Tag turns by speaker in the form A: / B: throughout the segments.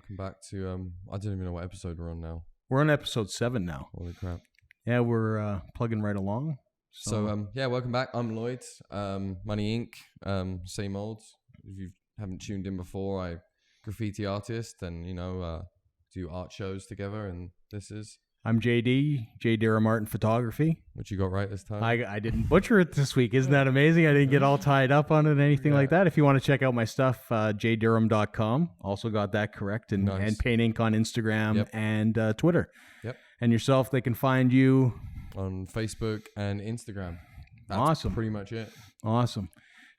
A: welcome back to I don't even know what episode we're on now.
B: We're on episode 7 now.
A: Holy crap.
B: Yeah, we're plugging right along.
A: So welcome back. I'm Lloyd, Money Inc. Same old. If you haven't tuned in before, I graffiti artist and do art shows together, and this is
B: I'm JD, Dirom Art and Photography.
A: what you got right this time.
B: I didn't butcher it this week. Isn't that amazing? I didn't get all tied up on it or anything like that. If you want to check out my stuff, jdirom.com. Also got that correct. And Paint Inc. on Instagram and Twitter.
A: Yep.
B: And yourself, they can find you
A: on Facebook and Instagram. That's
B: awesome.
A: Pretty much it.
B: Awesome.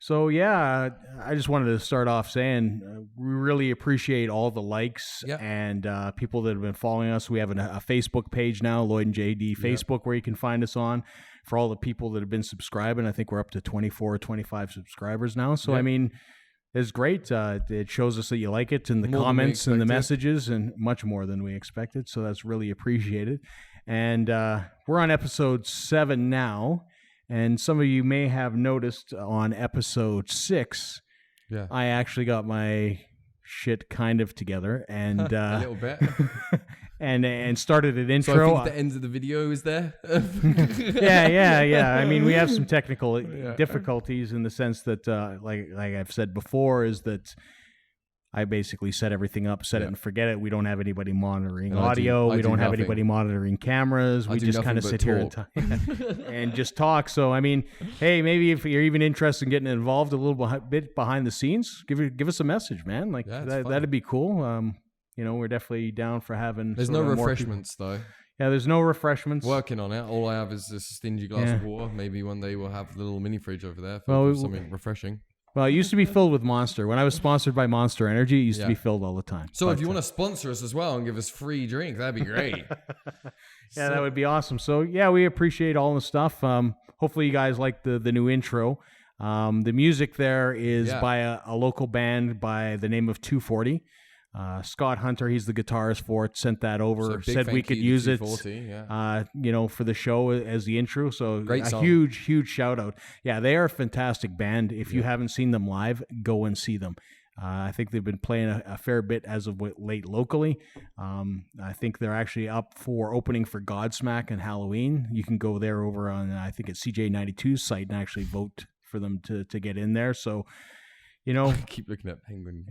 B: So, I just wanted to start off saying we really appreciate all the likes and people that have been following us. We have a Facebook page now, Lloyd and JD Facebook, where you can find us on. For all the people that have been subscribing, I think we're up to 24 or 25 subscribers now. So, I mean, it's great. It shows us that you like it and the comments and the messages and much more than we expected. So that's really appreciated. And we're on episode 7 now. And some of you may have noticed on episode 6, I actually got my shit kind of together and
A: a little bit,
B: and started an intro.
A: So I think the end of the video is there.
B: yeah. I mean, we have some technical difficulties in the sense that, like I've said before, is that I basically set everything up, set it and forget it. We don't have anybody monitoring audio. We don't have anybody monitoring cameras. We just kind of sit here and just talk. So, I mean, hey, maybe if you're even interested in getting involved a little bit behind the scenes, give us a message, man. Like that'd be cool. We're definitely down for having.
A: There's no refreshments though.
B: Yeah, there's no refreshments.
A: Working on it. All I have is this stingy glass of water. Maybe one day we'll have a little mini fridge over there for something refreshing.
B: Well, it used to be filled with Monster. When I was sponsored by Monster Energy, it used to be filled all the time.
A: So if you want to sponsor us as well and give us free drinks, that'd be great.
B: That would be awesome. So, we appreciate all the stuff. Hopefully you guys like the new intro. The music there is by a local band by the name of 240. Scott Hunter, he's the guitarist for it, sent that over, said we could use it, for the show as the intro. So
A: great song.
B: Huge shout out. Yeah, they are a fantastic band. If you haven't seen them live, go and see them. I think they've been playing a fair bit as of late locally. I think they're actually up for opening for Godsmack and Halloween. You can go there over on, I think it's CJ92's site and actually vote for them to get in there. So,
A: I keep looking at Penguin.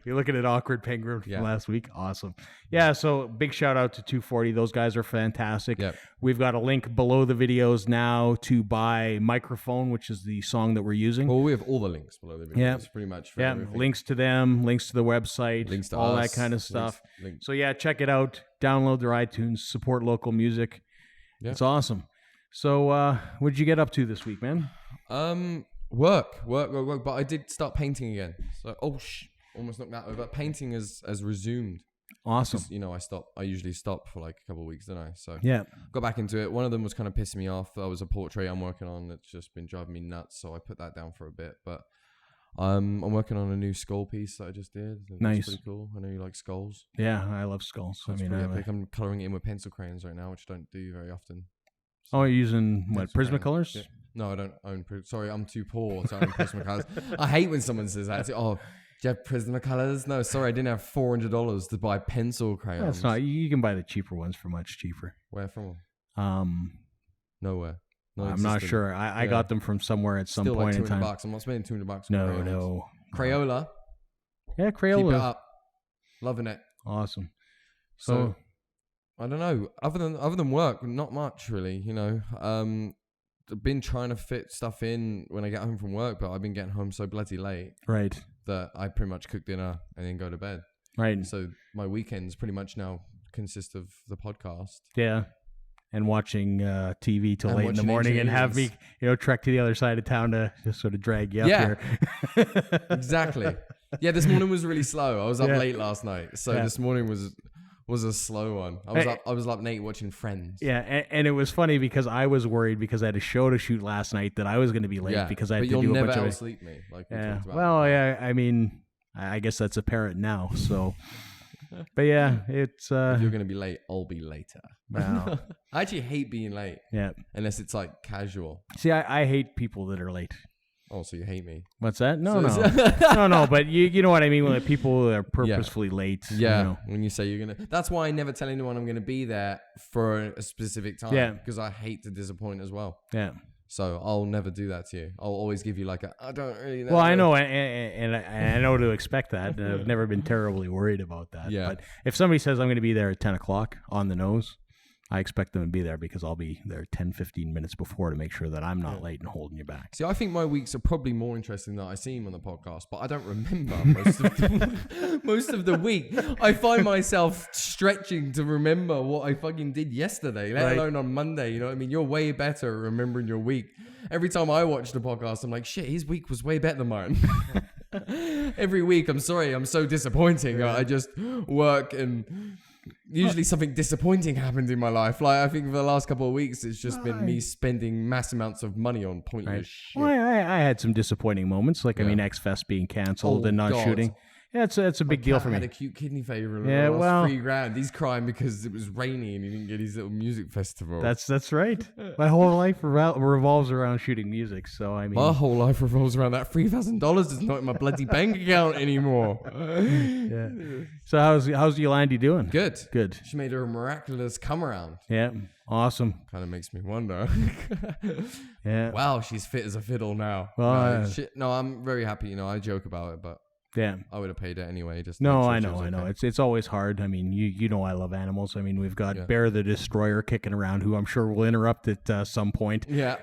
B: You're looking at Awkward Penguin from last week. Awesome. Yeah, so big shout out to 240. Those guys are fantastic. Yep. We've got a link below the videos now to buy Microphone, which is the song that we're using.
A: Well, we have all the links below the videos, pretty much. For everything.
B: Links to them, links to the website, links to all that kind of stuff. Links. So check it out. Download their iTunes. Support local music. Yep. It's awesome. So what did you get up to this week, man?
A: Work, but I did start painting again. So, almost knocked that over. Painting has resumed.
B: Awesome.
A: Because, I usually stop for like a couple of weeks, don't I? So, got back into it. One of them was kind of pissing me off. That was a portrait I'm working on that's just been driving me nuts. So I put that down for a bit. But I'm working on a new skull piece that I just did.
B: Nice.
A: It's pretty cool. I know you like skulls.
B: Yeah, I love skulls.
A: So I'm coloring it in with pencil crayons right now, which I don't do very often.
B: So, you're using what, Prismacolors?
A: Yeah. No, I don't own. Sorry, I'm too poor to own Prismacolors. I hate when someone says that. Do you have Prismacolors? No, sorry, I didn't have $400 to buy pencil crayons.
B: That's not. You can buy the cheaper ones for much cheaper.
A: Where from? Nowhere.
B: I'm not sure. I got them from somewhere at some point in time.
A: $200. I'm not spending $200.
B: No.
A: Crayola.
B: Yeah, Crayola.
A: Keep it up. Loving it.
B: Awesome.
A: So I don't know. Other than work, not much really. I've been trying to fit stuff in when I get home from work, but I've been getting home so bloody late.
B: Right.
A: That I pretty much cook dinner and then go to bed.
B: Right.
A: So my weekends pretty much now consist of the podcast.
B: Yeah. And watching TV till late in the morning and have me, trek to the other side of town to just sort of drag you up here.
A: Exactly. Yeah, this morning was really slow. I was up late last night. So this morning was a slow one. I was up late watching Friends.
B: Yeah, and it was funny because I was worried because I had a show to shoot last night that I was going to be late because I had to do a bunch of...
A: But you'll never outsleep me. Like we talked about.
B: Well, I mean, I guess that's apparent now, so... But it's...
A: If you're going to be late, I'll be later.
B: Wow.
A: I actually hate being late.
B: Yeah.
A: Unless it's like casual.
B: See, I hate people that are late.
A: Oh, so you hate me?
B: What's that? No. No. But you know what I mean when people are purposefully late.
A: Yeah.
B: You know.
A: When you say you're gonna, that's why I never tell anyone I'm gonna be there for a specific time. Yeah. Because I hate to disappoint as well.
B: Yeah.
A: So I'll never do that to you. I'll always give you like I don't really know.
B: Well, I know, and I know to expect that. And I've never been terribly worried about that.
A: Yeah.
B: But if somebody says I'm going to be there at 10 o'clock on the nose, I expect them to be there because I'll be there 10, 15 minutes before to make sure that I'm not late and holding you back.
A: See, I think my weeks are probably more interesting than I seem on the podcast, but I don't remember most of the week. I find myself stretching to remember what I fucking did yesterday, let alone on Monday. You know what I mean? You're way better at remembering your week. Every time I watch the podcast, I'm like, shit, his week was way better than mine. Every week, I'm sorry, I'm so disappointing. I just work and... Usually something disappointing happened in my life. Like I think for the last couple of weeks, it's just been me spending mass amounts of money on pointless shit.
B: Well, I had some disappointing moments. Like, I mean, X-Fest being canceled and not shooting. Yeah, it's a big deal for me.
A: I had a cute kidney failure. Yeah, well, $3,000. He's crying because it was rainy and he didn't get his little music festival.
B: That's right. My whole life revolves around shooting music. So I mean,
A: my whole life revolves around that $3,000 is not in my bloody bank account anymore.
B: Yeah. So how's Yolandi doing?
A: Good. She made her miraculous come around.
B: Yeah. Awesome.
A: Kind of makes me wonder.
B: Yeah.
A: Wow, she's fit as a fiddle now.
B: Well,
A: no, I'm very happy. You know, I joke about it, but.
B: Yeah,
A: I would have paid it anyway. Just
B: no, I know. It's always hard. I mean, you know, I love animals. I mean, we've got Bear the Destroyer kicking around, who I'm sure will interrupt at some point.
A: Yeah,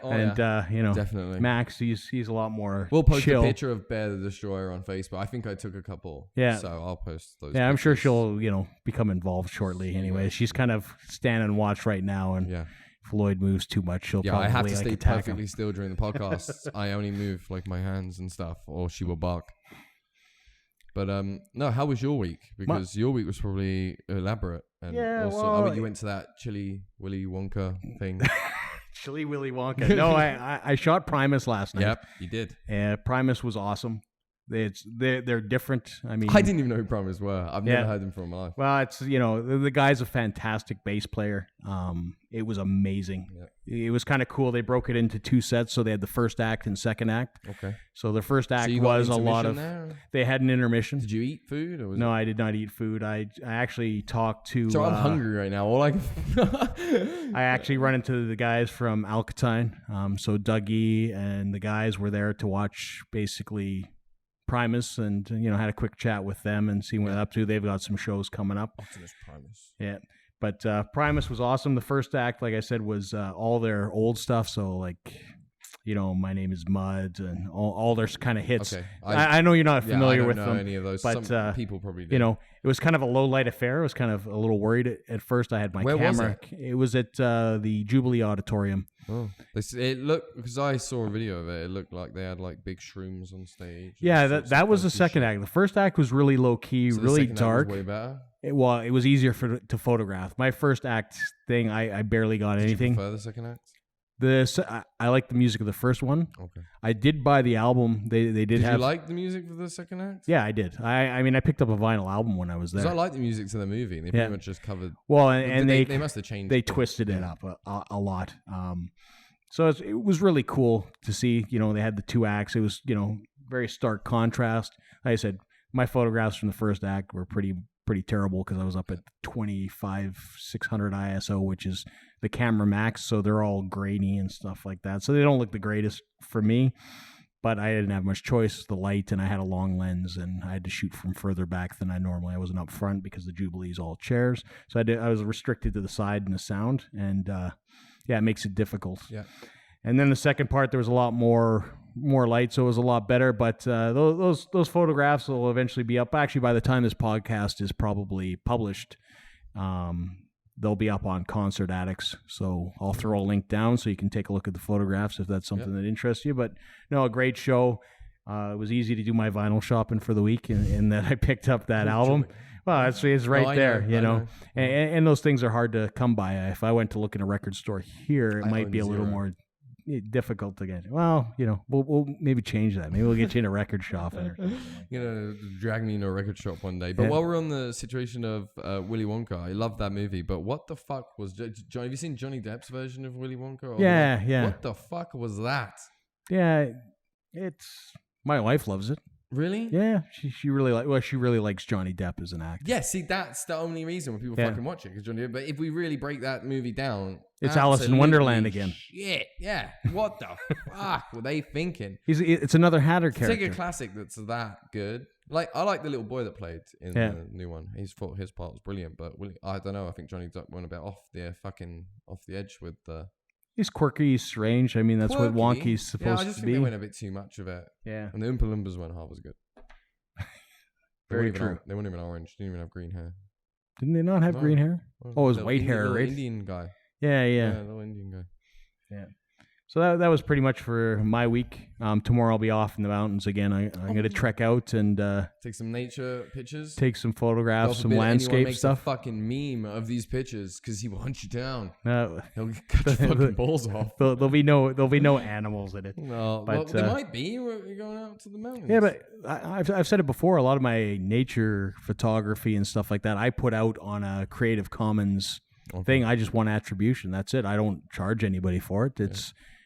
B: you know,
A: definitely.
B: Max, he's a lot more.
A: We'll post
B: chill.
A: a picture of Bear the Destroyer on Facebook. I think I took a couple.
B: Yeah,
A: so I'll post those.
B: Yeah, I'm sure she'll become involved shortly. Anyway, she's kind of stand and watch right now, and if Lloyd moves too much, she'll probably
A: I have to stay perfectly
B: him.
A: Still during the podcast. I only move like my hands and stuff, or she will bark. But no, how was your week? Because your week was probably elaborate. And also, you went to that Chili Willy Wonka thing.
B: Chili Willy Wonka. No, I shot Primus last night.
A: Yep, you did.
B: Primus was awesome. They're different. I mean,
A: I didn't even know who Primus were. I've never heard them from my life.
B: Well, it's the guy's a fantastic bass player. It was amazing. Yep. It was kind of cool. They broke it into two sets, so they had the first act and second act.
A: Okay.
B: So the first act was a lot of. They had an intermission.
A: Did you eat food? Or
B: no, I did not eat food. I actually talked to.
A: So I'm hungry right now.
B: I actually run into the guys from Alcatine. So Dougie and the guys were there to watch basically Primus, and had a quick chat with them and see what they're up to. They've got some shows coming up.
A: Primus.
B: Yeah. But Primus was awesome. The first act, like I said, was all their old stuff. So like, My Name is Mud and all their kind of hits. Okay. I know you're not familiar with them. I don't know
A: any of those.
B: But
A: some people probably do.
B: It was kind of a low light affair. I was kind of a little worried at first. I had my camera.
A: Where was it?
B: It was at the Jubilee Auditorium.
A: Oh, it looked, because I saw a video of it. It looked like they had like big shrooms on stage.
B: Yeah, that was the second act. The first act was really low key, so really dark.
A: Was way better.
B: It was easier to photograph. My first act thing, I barely got anything.
A: Did you prefer the second act?
B: I like the music of the first one.
A: Okay.
B: I did buy the album. They did have.
A: Did you like the music for the second act?
B: Yeah, I did. I mean, I picked up a vinyl album when I was there.
A: Because I like the music to the movie. They pretty much just covered.
B: Well, and they
A: must have changed.
B: They twisted it up a lot. So it was really cool to see. They had the two acts. It was very stark contrast. Like I said, my photographs from the first act were pretty terrible because I was up at 25,600 ISO, which is the camera max. So they're all grainy and stuff like that. So they don't look the greatest for me, but I didn't have much choice. The light, and I had a long lens, and I had to shoot from further back than I normally. I wasn't up front because the Jubilee is all chairs. So I was restricted to the side and the sound, and it makes it difficult.
A: Yeah.
B: And then the second part, there was a lot more light, so it was a lot better. But those photographs will eventually be up. Actually, by the time this podcast is probably published, they'll be up on Concert Addicts. So I'll throw a link down so you can take a look at the photographs if that's something that interests you. But no, a great show. It was easy to do my vinyl shopping for the week, in that I picked up that album. Well, it's right there, and those things are hard to come by. If I went to look in a record store here, it might be a little more difficult to get. Well, we'll maybe change that. Maybe we'll get you in a record shop or something.
A: Drag me in a record shop one day. But while we're on the situation of Willy Wonka, I love that movie. But what the fuck was John? Have you seen Johnny Depp's version of Willy Wonka?
B: Yeah.
A: What the fuck was that?
B: Yeah. My wife loves it.
A: Really?
B: Yeah, she really likes Johnny Depp as an actor.
A: Yeah, see, that's the only reason when people fucking watch it, because Johnny Depp. But if we really break that movie down,
B: it's Alice in Wonderland again.
A: Shit, yeah. What the fuck were they thinking?
B: It's another Hatter character.
A: Take a classic that's that good. Like, I like the little boy that played in the new one. His part was brilliant, but I don't know. I think Johnny Depp went a bit off the edge with the.
B: He's quirky, he's strange. I mean, that's what Wonky's supposed to be. Yeah, I just think
A: they went a bit too much of it.
B: Yeah.
A: And the Oompa Loompas weren't half as good.
B: Very true.
A: They weren't even orange. Didn't even have green hair.
B: Didn't they not have green hair? Oh, it was white hair, right?
A: Indian guy.
B: Yeah.
A: Little Indian guy.
B: Yeah. So that was pretty much for my week. Tomorrow I'll be off in the mountains again. I'm going to trek out and
A: take some nature pictures,
B: take some photographs, some landscape
A: makes
B: stuff.
A: A fucking meme of these pictures because he will hunt you down. He'll cut your fucking balls off.
B: There'll be no animals in it.
A: No, but there might be. You're going out to the mountains.
B: Yeah, but I've said it before. A lot of my nature photography and stuff like that, I put out on a Creative Commons thing. I just want attribution. That's it. I don't charge anybody for it.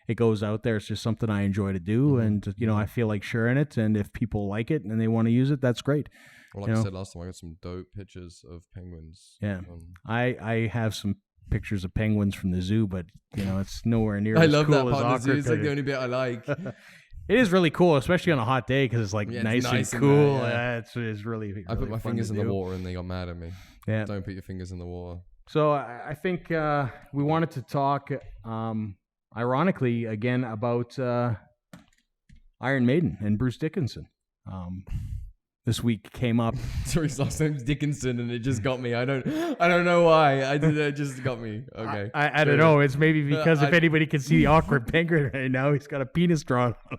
B: It goes out there. It's just something I enjoy to do, and I feel like sharing it. And if people like it and they want to use it, that's great.
A: Well, like I said last time, I got some dope pictures of penguins.
B: Yeah, I have some pictures of penguins from the zoo, but it's nowhere near. I
A: love
B: cool
A: that part of the zoo. It's like the only bit I like.
B: It is really cool, especially on a hot day because it's like nice and cool. It's really.
A: I put my fingers in the water and they got mad at me.
B: Yeah,
A: don't put your fingers in the water.
B: So I think we wanted to talk. Ironically, again, about Iron Maiden and Bruce Dickinson. This week came up.
A: Sorry, his last name's Dickinson, and it just got me. I don't know why. It just got me. Okay.
B: I don't know. It's maybe because if anybody can see the awkward penguin right now, he's got a penis drawn on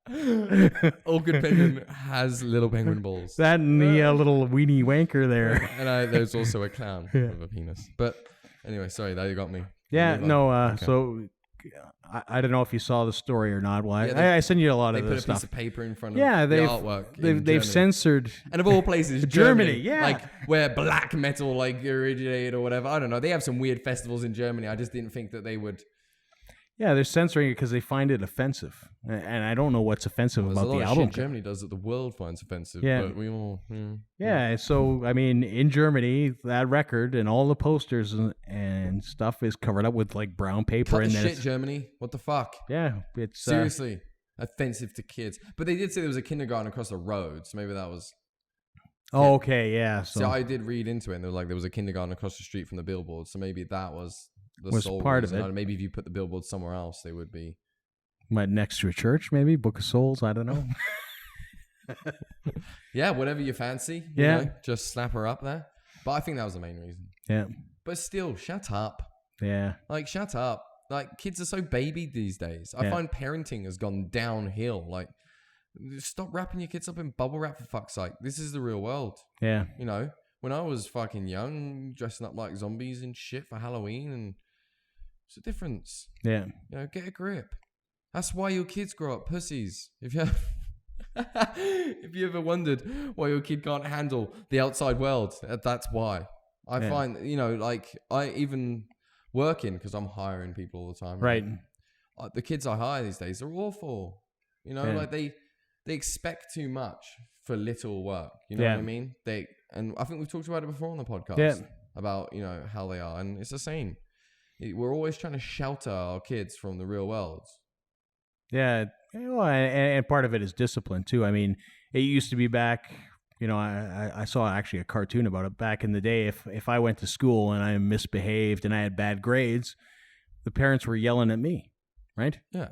B: him.
A: Awkward penguin has little penguin balls.
B: That and the little weenie wanker there.
A: And there's also a clown with a penis. But anyway, sorry, that you got me.
B: Yeah, no. Okay. So I don't know if you saw the story or not. Well, I sent you a lot of this stuff. They put a piece
A: of paper in front of the artwork.
B: They've censored.
A: And of all places,
B: Germany. Yeah,
A: like where black metal originated or whatever. I don't know. They have some weird festivals in Germany. I just didn't think that they would.
B: Yeah, they're censoring it because they find it offensive, and I don't know what's offensive about the album. There's a lot of shit
A: Germany does that the world finds offensive.
B: Yeah,
A: but we all.
B: Yeah, so I mean, in Germany, that record and all the posters and stuff is covered up with like brown paper.
A: Cut the shit, Germany. What the fuck?
B: Yeah, it's
A: seriously offensive to kids. But they did say there was a kindergarten across the road, so maybe that was.
B: Oh, okay, yeah. So
A: I did read into it, and there was a kindergarten across the street from the billboard, so maybe that was.
B: Was part of it.
A: Maybe if you put the billboard somewhere else, they would be.
B: Next to a church, maybe Book of Souls. I don't know.
A: Yeah, whatever you fancy. Just slap her up there. But I think that was the main reason.
B: Yeah.
A: But still, shut up.
B: Yeah.
A: Like, shut up. Like, kids are so babied these days. I find parenting has gone downhill. Like, stop wrapping your kids up in bubble wrap for fuck's sake. This is the real world.
B: Yeah.
A: When I was fucking young, dressing up like zombies and shit for Halloween, and it's a difference.
B: Yeah.
A: Get a grip. That's why your kids grow up pussies. If you ever wondered why your kid can't handle the outside world, that's why. I find, I even working, because I'm hiring people all the time.
B: Right.
A: The kids I hire these days are awful. Like they expect too much for little work. You know what I mean? And I think we've talked about it before on the podcast about, how they are. And it's the same. We're always trying to shelter our kids from the real world.
B: Yeah. Well, and part of it is discipline too. I mean, it used to be back, I saw actually a cartoon about it back in the day. If I went to school and I misbehaved and I had bad grades, the parents were yelling at me, right?
A: Yeah.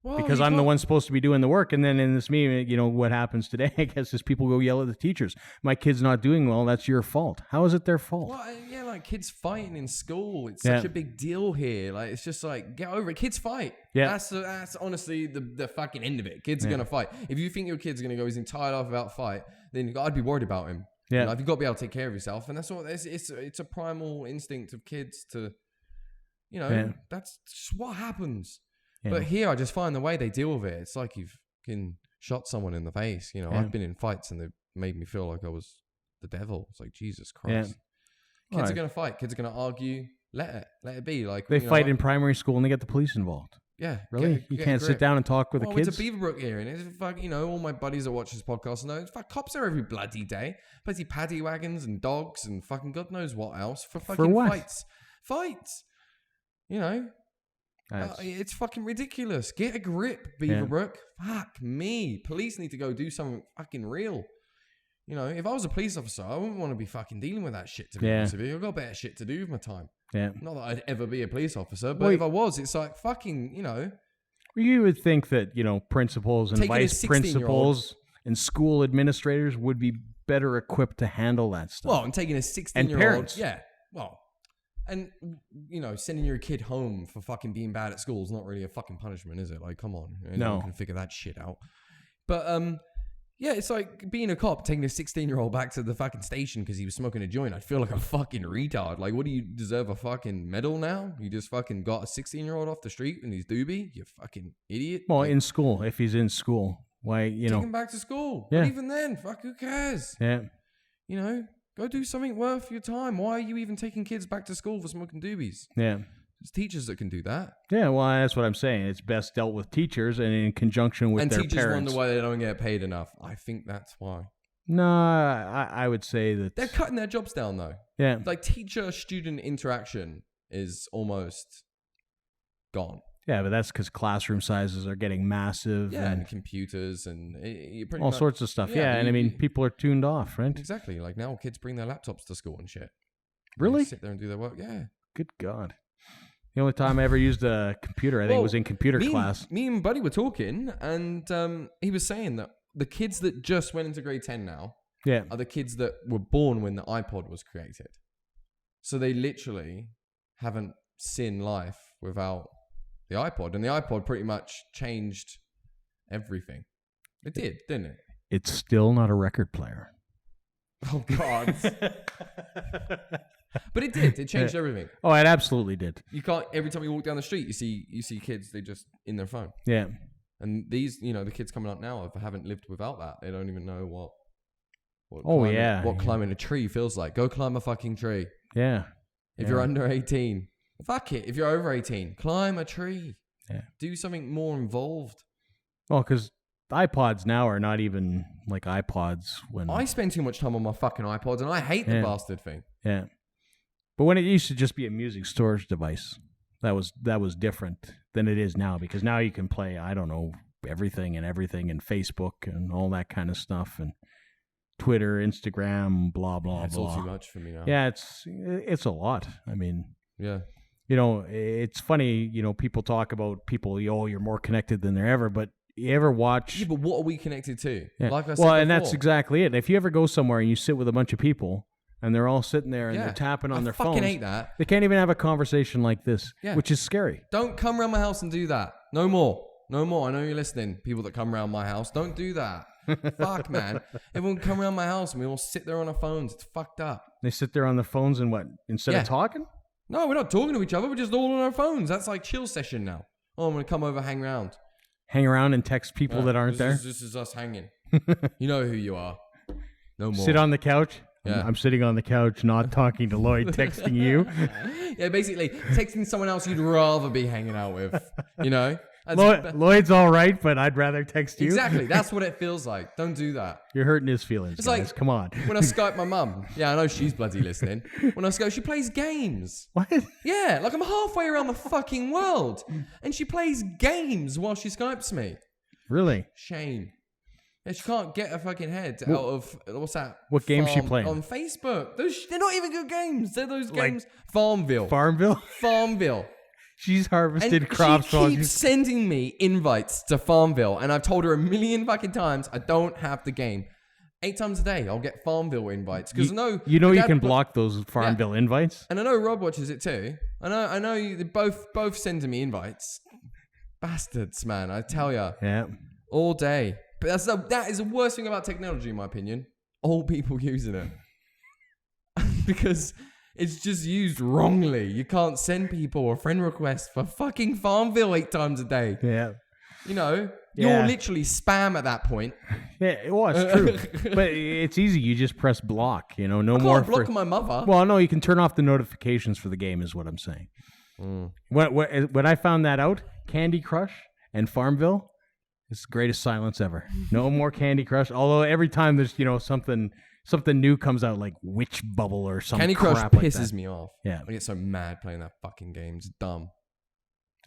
B: Because I'm the one supposed to be doing the work. And then in this meeting, what happens today, I guess, is people go yell at the teachers. My kid's not doing well. That's your fault. How is it their fault?
A: Well, yeah, like kids fighting in school. It's such a big deal here. Like, it's just like, get over it. Kids fight.
B: Yeah.
A: That's honestly the fucking end of it. Kids are going to fight. If you think your kid's going to go his entire life without fight, then I'd be worried about him.
B: Yeah.
A: You've got to be able to take care of yourself. And that's what it's a primal instinct of kids to, that's just what happens. Yeah. But here, I just find the way they deal with it. It's like you've shot someone in the face. I've been in fights and they made me feel like I was the devil. It's like, Jesus Christ. Yeah. Kids are going to fight. Kids are going to argue. Let it be. Like
B: they fight in primary school and they get the police involved.
A: Yeah.
B: Really? You can't sit down and talk with the kids?
A: I went to Beverage here, and it's all my buddies that watch this podcast know cops are every bloody day. Bloody paddy wagons and dogs and fucking God knows what else for fucking fights. Fights. It's fucking ridiculous. Get a grip, Beaverbrook. Fuck me. Police need to go do something fucking real. If I was a police officer, I wouldn't want to be fucking dealing with that shit, to be honest with you. I've got better shit to do with my time. Yeah. Not that I'd ever be a police officer, but if I was, it's like fucking,
B: You would think that, principals and vice principals and school administrators would be better equipped to handle that stuff.
A: Well, and taking a 16-year-old.
B: And parents.
A: Yeah. Well, and, sending your kid home for fucking being bad at school is not really a fucking punishment, is it? Like, come on. No one can figure that shit out. But, yeah, it's like being a cop, taking a 16-year-old back to the fucking station because he was smoking a joint. I'd feel like a fucking retard. Like, what do you deserve, a fucking medal now? You just fucking got a 16-year-old off the street and he's doobie? You fucking idiot.
B: Well, in school, if he's in school, why,
A: Take him back to school. Yeah. But even then, who cares?
B: Yeah.
A: Go do something worth your time. Why are you even taking kids back to school for smoking doobies?
B: Yeah.
A: There's teachers that can do that.
B: Yeah, well, that's what I'm saying. It's best dealt with teachers and in conjunction with their parents.
A: And teachers wonder why they don't get paid enough. I think that's why.
B: No, I would say that...
A: They're cutting their jobs down, though.
B: Yeah.
A: Like, teacher-student interaction is almost gone.
B: Yeah, but that's because classroom sizes are getting massive.
A: Yeah, and computers and...
B: all sorts of stuff. Yeah, and people are tuned off, right?
A: Exactly. Like, now kids bring their laptops to school and shit.
B: Really?
A: They sit there and do their work. Yeah.
B: Good God. The only time I ever used a computer, I think, was in computer class.
A: Me and Buddy were talking, and he was saying that the kids that just went into grade 10 now are the kids that were born when the iPod was created. So they literally haven't seen life without the iPod. And the iPod pretty much changed everything. It did, didn't it?
B: It's still not a record player.
A: Oh, God. But it did. It changed everything.
B: Oh, it absolutely did.
A: You can't. Every time you walk down the street, you see kids. They just in their phone.
B: Yeah.
A: And these, the kids coming up now, haven't lived without that. They don't even know what climbing a tree feels like. Go climb a fucking tree.
B: Yeah.
A: If you're under 18, fuck it. If you're over 18, climb a tree.
B: Yeah.
A: Do something more involved.
B: Well, because iPods now are not even like iPods when
A: I spend too much time on my fucking iPods, and I hate the bastard thing.
B: Yeah. But when it used to just be a music storage device, that was different than it is now, because now you can play, I don't know, everything and Facebook and all that kind of stuff, and Twitter, Instagram, blah, blah, blah.
A: It's all too much for me now.
B: Yeah, it's a lot. I mean,
A: yeah.
B: It's funny, people talk about people, you're more connected than they're ever, but you ever watch...
A: Yeah, but what are we connected to?
B: Yeah.
A: Like I said before.
B: And that's exactly it. If you ever go somewhere and you sit with a bunch of people... and they're all sitting there and they're tapping on their phones. I fucking
A: hate that.
B: They can't even have a conversation like this, which is scary.
A: Don't come around my house and do that. No more. No more. I know you're listening, people that come around my house. Don't do that. Fuck, man. Everyone come around my house and we all sit there on our phones. It's fucked up.
B: They sit there on their phones and what? Instead of talking?
A: No, we're not talking to each other. We're just all on our phones. That's like chill session now. Oh, I'm going to come over, hang around.
B: Hang around and text people that aren't there?
A: This is us hanging. You know who you are. No more.
B: Sit on the couch?
A: Yeah.
B: I'm sitting on the couch, not talking to Lloyd, texting you.
A: Yeah, basically, texting someone else you'd rather be hanging out with,
B: Lloyd's all right, but I'd rather text you.
A: Exactly. That's what it feels like. Don't do that.
B: You're hurting his feelings,
A: it's
B: guys.
A: Like,
B: come on.
A: When I Skype my mum, I know she's bloody listening. When I Skype, she plays games.
B: What?
A: Yeah, like I'm halfway around the fucking world, and she plays games while she Skypes me.
B: Really?
A: Shame. Yeah, she can't get her fucking head out of, what's that?
B: What game's she playing?
A: On Facebook. They're not even good games. They're those games. Farmville.
B: Farmville? She's harvested crops.
A: She keeps sending me invites to Farmville, and I've told her a million fucking times I don't have the game. 8 times a day, I'll get Farmville invites. Because
B: you can block those Farmville invites?
A: And I know Rob watches it too. I know you both sending me invites. Bastards, man, I tell ya.
B: Yeah.
A: All day. But that is the worst thing about technology, in my opinion. Old people using it. Because it's just used wrongly. You can't send people a friend request for fucking Farmville 8 times a day.
B: Yeah.
A: You're literally spam at that point.
B: Yeah, it's true. But it's easy. You just press block, no more.
A: I can't block my mother.
B: Well, no, you can turn off the notifications for the game is what I'm saying. When I found that out, Candy Crush and Farmville, it's the greatest silence ever. No more Candy Crush. Although every time there's, something new comes out, like Witch Bubble or something.
A: Candy Crush pisses me off.
B: Yeah.
A: I get so mad playing that fucking game. It's dumb.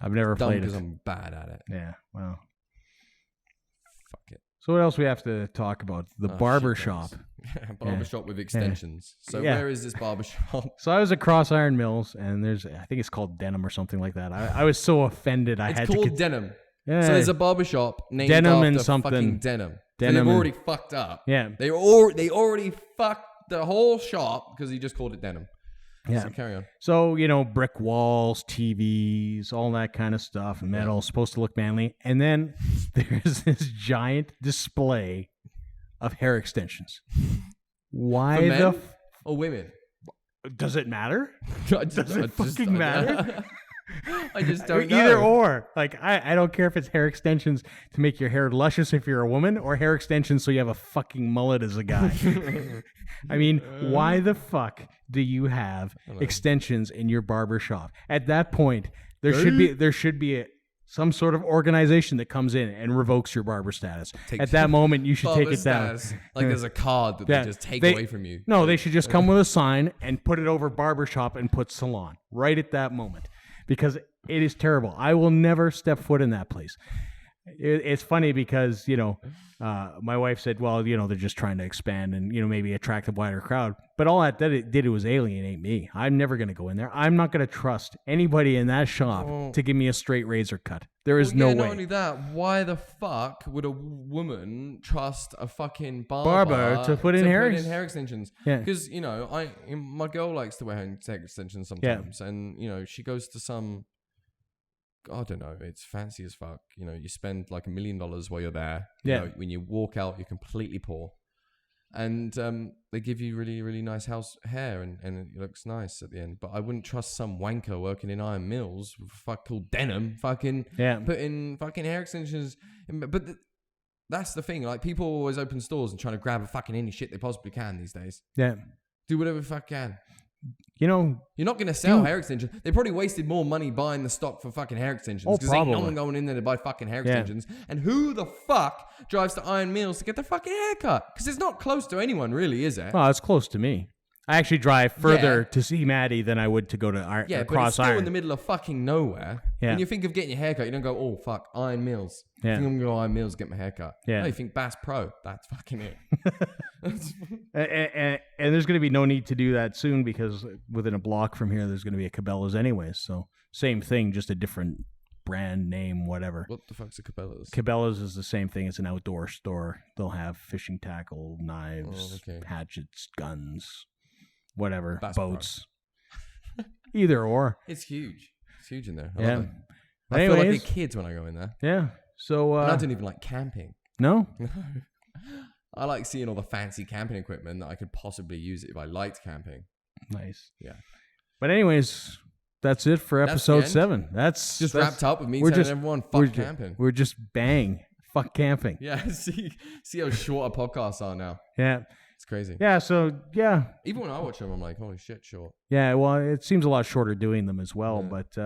B: I've never played it.
A: Because I'm bad at it.
B: Yeah, well.
A: Fuck it.
B: So what else we have to talk about? The barber shop.
A: Barbershop with extensions. So where is this barbershop?
B: So I was at Cross Iron Mills, and I think it's called Denim or something like that. I was so offended.
A: It's called Denim.
B: Yeah.
A: So there's a barbershop named
B: Denim
A: after
B: and something.
A: Fucking Denim.
B: Denim.
A: They've already fucked up.
B: Yeah.
A: They already fucked the whole shop because he just called it Denim.
B: Yeah.
A: So carry on.
B: So, brick walls, TVs, all that kind of stuff, metal, supposed to look manly. And then there's this giant display of hair extensions. Why
A: For men
B: the
A: or women?
B: Does it matter? Does it fucking matter?
A: I just don't know.
B: Either or. Like, I don't care if it's hair extensions to make your hair luscious if you're a woman, or hair extensions so you have a fucking mullet as a guy. I mean, why the fuck do you have extensions in your barber shop? At that point, there should be some sort of organization that comes in and revokes your barber status. At that moment, you should take it down.
A: Like there's a card that they just take away from you.
B: No, they should just come with a sign and put it over barbershop and put salon right at that moment. Because it is terrible. I will never step foot in that place. It's funny because, my wife said, well, they're just trying to expand and, maybe attract a wider crowd. But all that did was alienate me. I'm never going to go in there. I'm not going to trust anybody in that shop to give me a straight razor cut. There is no way.
A: Not only that, why the fuck would a woman trust a fucking barber
B: to put in hair
A: extensions?
B: Yeah.
A: Because, my girl likes to wear hair extensions sometimes. Yeah. And, she goes to some... I don't know. It's fancy as fuck. You spend like $1 million while you're there. When you walk out, you're completely poor. And they give you really, really nice house hair and it looks nice at the end. But I wouldn't trust some wanker working in Iron Mills with called Denim putting fucking hair extensions. But that's the thing. Like, people always open stores and trying to grab a fucking any shit they possibly can these days.
B: Yeah.
A: Do whatever the fuck can.
B: You're
A: not going to sell hair extensions. They probably wasted more money buying the stock for fucking hair extensions because ain't no one going in there to buy fucking hair extensions. And who the fuck drives to Iron Mills to get their fucking haircut? Because it's not close to anyone, really, is it?
B: Well, it's close to me. I actually drive further to see Maddie than I would to go to Cross Iron.
A: Yeah, but it's still in the middle of fucking nowhere. Yeah. When you think of getting your haircut, you don't go, oh, fuck, Iron Mills.
B: Yeah.
A: I think I'm going to go Iron Mills to get my haircut.
B: Yeah.
A: No, you think Bass Pro. That's fucking it.
B: and there's going to be no need to do that soon because within a block from here, there's going to be a Cabela's anyways. So same thing, just a different brand name, whatever.
A: What the fuck's a Cabela's?
B: Cabela's is the same thing. It's an outdoor store. They'll have fishing tackle, knives, hatchets, guns. Whatever,
A: Bass
B: boats, either or.
A: It's huge. It's huge in there.
B: I
A: feel like a kid when I go in there.
B: Yeah. So
A: and I don't even like camping.
B: No.
A: I like seeing all the fancy camping equipment that I could possibly use if I liked camping.
B: Nice.
A: Yeah.
B: But anyways, that's it for episode 7. That's
A: wrapped up with me telling everyone fuck camping.
B: We're just fuck camping.
A: Yeah. See how short our podcasts are now.
B: Yeah.
A: It's crazy.
B: Yeah, so, yeah.
A: Even when I watch them, I'm like, holy shit, short.
B: Yeah, well, it seems a lot shorter doing them as well, but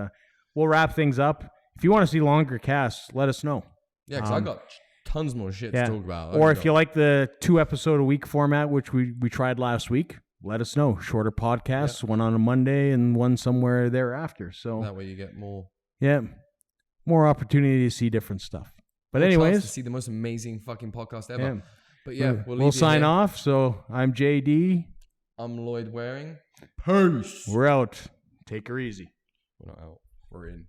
B: we'll wrap things up. If you want to see longer casts, let us know.
A: Yeah, because I got tons more shit to talk about.
B: Or if you like the 2-episode-a-week format, which we tried last week, let us know. Shorter podcasts, one on a Monday and one somewhere thereafter. So
A: that way you get more.
B: Yeah, more opportunity to see different stuff. But anyways,
A: to see the most amazing fucking podcast ever. Yeah. But yeah,
B: we'll sign off. So I'm JD.
A: I'm Lloyd Waring.
B: Peace. We're out. Take her easy.
A: We're not out. We're in.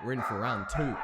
A: We're in for round 2.